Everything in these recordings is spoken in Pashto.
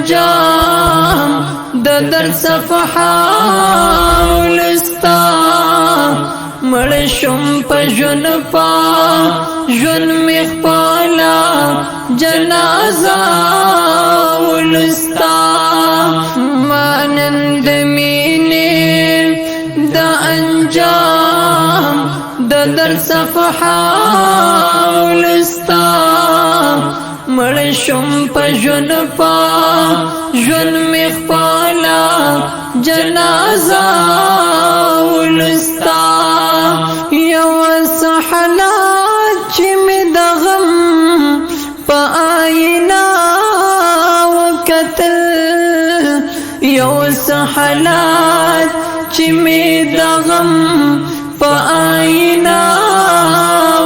انجام د در صفحه ولستا مړ شم په ژوند پا ژوند می خپله جنازه ولستا مانند مینې د انجام د در صفحه ولستا مړ شم په ژوند پا ژوند می خپله جنازه ولستا یو حالات چې می د غم په آیینه وکتل یو حالات چې می د غم په آیینه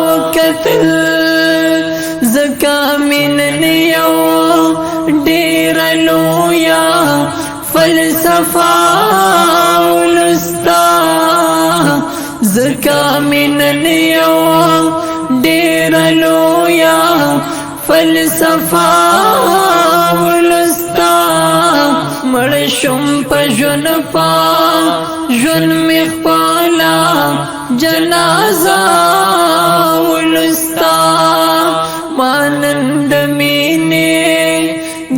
وکتل زکا من یو ډیر لویا فلسفه ولستا زکا من یو ډیر لویا فلسفه ولستا مړ شم په ژوند پا ژوند می خپله جنازه ولستا مانند مینې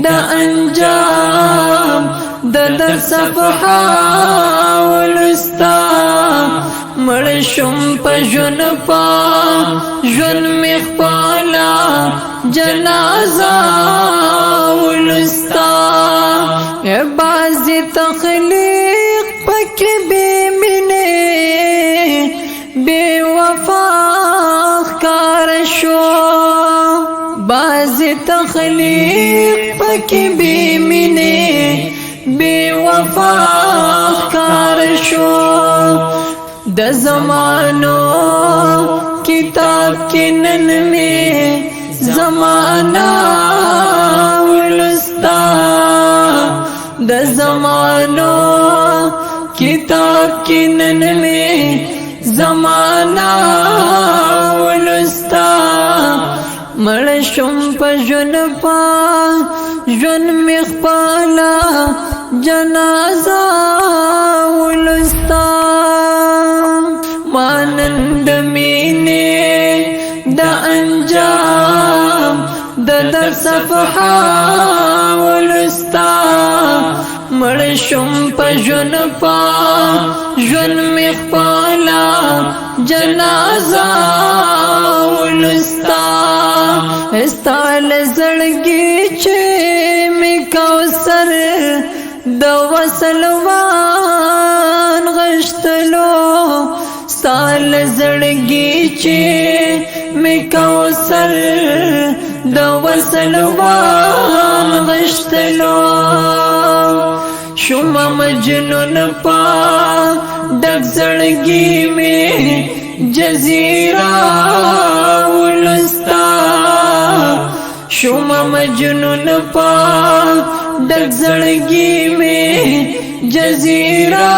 د انجام د در صفحه ولستا مړ شم په ژوند پا ژوند می خپله جنازه ولستا بعضې تخلیق پکې بې مینې بې وفا ښکاره شو بعضې تخلیق پکې بې مینې بې وفا ښکاره شو د زمانو کتاب کې نن مې زمانہ ولستا د زمانو کتاب کې نن مې زمانہ ولستا مړ شم په ژوند پا ژوند می خپله جنازه ولستا مانند مینې د انجام د در صفحه ولستا مړ شم په ژوند پا ژوند می خپله جنازه ولستا ستا له زړګي چې می کوثر د وصل وان غشتلو ستا له زړګي چې می کوثر د وصل وان غشتلو شوم مجنون پا ډک زړګي می جزیره ولستا شوم مجنون پا ډک زړګي می جزیره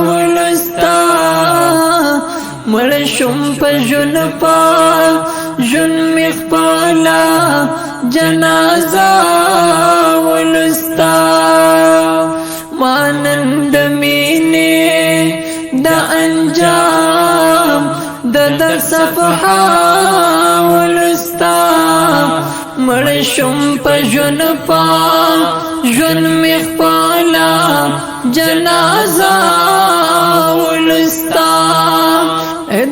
ولستا مړ شم په ژوند پا ژوند می خپله جنازه ولستا مانند مینې د انجام د در صفحه ولستا مړ شم په ژوند پا ژوند می خپله جنازه ولستا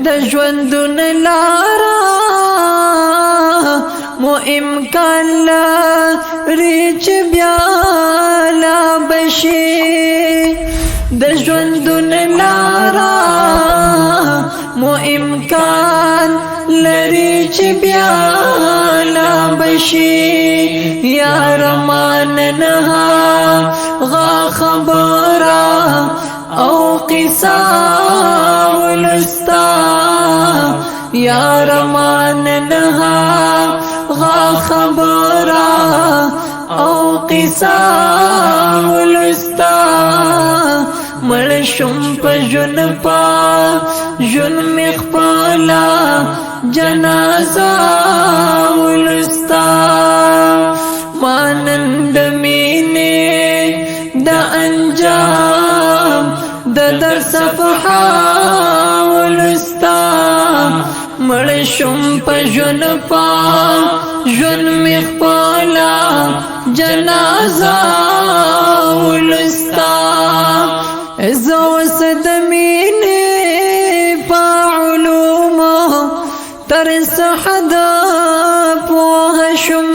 د ژوندون لاره مو امکان لري چې بیا لا بشي د ژوندون لاره مو امکان لري چې بیا لا بشي یار ماننها غا خبره او قصه ولستا یار ماننها غا خبره او قصه ولستا مړ شم په ژوند پا ژوند می خپله جنازه ولستا مانند می شم په ژوند پاک ژوند می خپلا جنازه ولستا زو سد مینه په علومو تر صحد پوه شم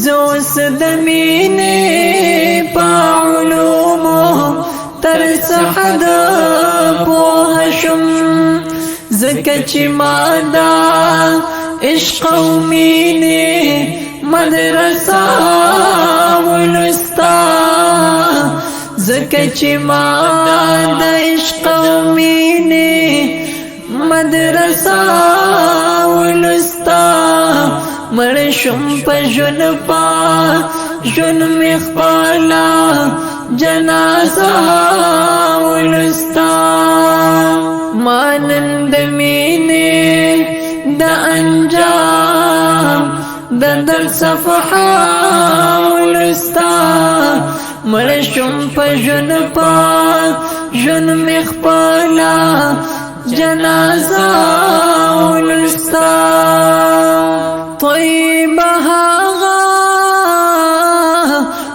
زو سد مینه په علومو تر صحد پوه شم زکه چې ما دا عشق او مینه مدرسه ولستا زکه چې ما دا عشق او مینه مدرسه ولستا مړ شم په ژوند پاک ژوند می خپلا جنازه ولستا مانند مینه د انجام د در صفحه ولستا مړ شم په ژوند پاک ژوند می خپلا جنازه ولستا طیبه هغه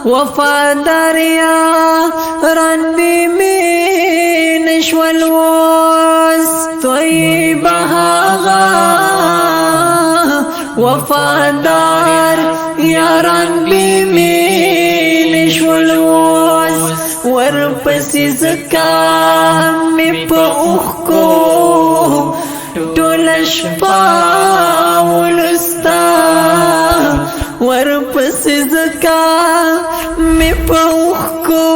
وفادار یاران بی مین شول وس طیبه هغه وفادار یاران بی مین شول وس ورپسې زکا می په اوښکو ټوله شپه ولستا ورپسې زکا می په اوښکو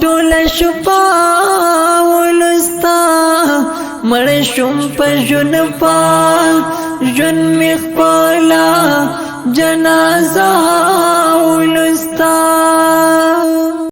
ټوله شپه ولستا مړ شم په ژوند پاک ژوند می خپلا جنازه